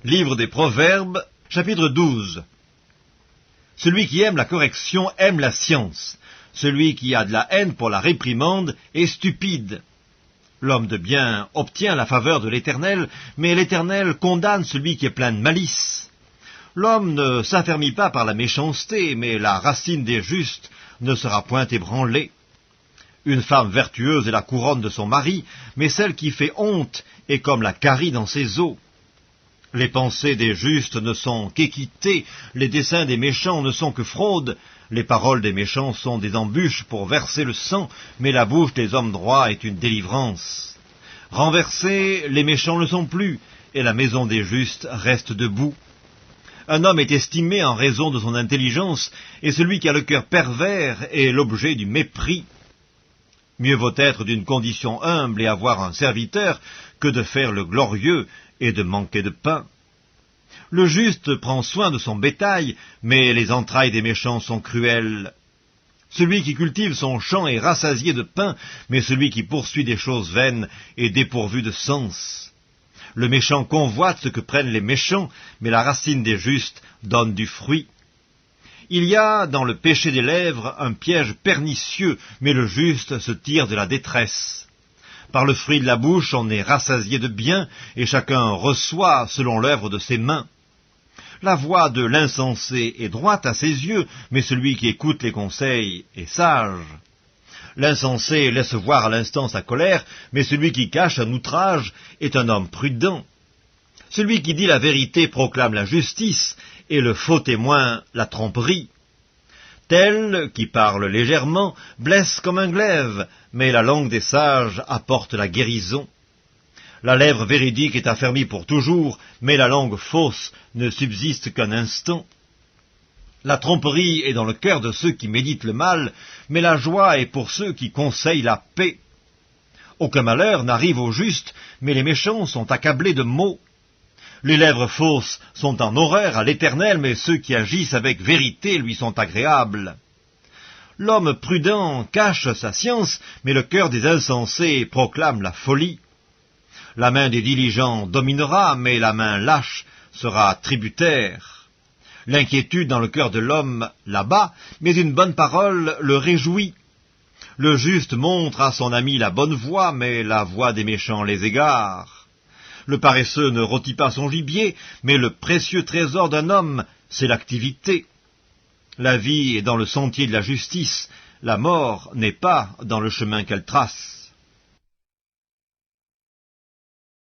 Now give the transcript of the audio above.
Livre des Proverbes, chapitre 12. Celui qui aime la correction aime la science. Celui qui a de la haine pour la réprimande est stupide. L'homme de bien obtient la faveur de l'Éternel, mais l'Éternel condamne celui qui est plein de malice. L'homme ne s'affermit pas par la méchanceté, mais la racine des justes ne sera point ébranlée. Une femme vertueuse est la couronne de son mari, mais celle qui fait honte est comme la carie dans ses os. Les pensées des justes ne sont qu'équité, les desseins des méchants ne sont que fraude, les paroles des méchants sont des embûches pour verser le sang, mais la bouche des hommes droits est une délivrance. Renversés, les méchants ne sont plus, et la maison des justes reste debout. Un homme est estimé en raison de son intelligence, et celui qui a le cœur pervers est l'objet du mépris. Mieux vaut être d'une condition humble et avoir un serviteur que de faire le glorieux et de manquer de pain. Le juste prend soin de son bétail, mais les entrailles des méchants sont cruelles. Celui qui cultive son champ est rassasié de pain, mais celui qui poursuit des choses vaines est dépourvu de sens. Le méchant convoite ce que prennent les méchants, mais la racine des justes donne du fruit. Il y a dans le péché des lèvres un piège pernicieux, mais le juste se tire de la détresse. Par le fruit de la bouche, on est rassasié de bien, et chacun reçoit selon l'œuvre de ses mains. La voix de l'insensé est droite à ses yeux, mais celui qui écoute les conseils est sage. L'insensé laisse voir à l'instant sa colère, mais celui qui cache un outrage est un homme prudent. Celui qui dit la vérité proclame la justice, et le faux témoin la tromperie. Tel qui parle légèrement blesse comme un glaive, mais la langue des sages apporte la guérison. La lèvre véridique est affermie pour toujours, mais la langue fausse ne subsiste qu'un instant. La tromperie est dans le cœur de ceux qui méditent le mal, mais la joie est pour ceux qui conseillent la paix. Aucun malheur n'arrive aux justes, mais les méchants sont accablés de maux. Les lèvres fausses sont en horreur à l'Éternel, mais ceux qui agissent avec vérité lui sont agréables. L'homme prudent cache sa science, mais le cœur des insensés proclame la folie. La main des diligents dominera, mais la main lâche sera tributaire. L'inquiétude dans le cœur de l'homme l'abat, mais une bonne parole le réjouit. Le juste montre à son ami la bonne voie, mais la voie des méchants les égare. Le paresseux ne rôtit pas son gibier, mais le précieux trésor d'un homme, c'est l'activité. La vie est dans le sentier de la justice, la mort n'est pas dans le chemin qu'elle trace.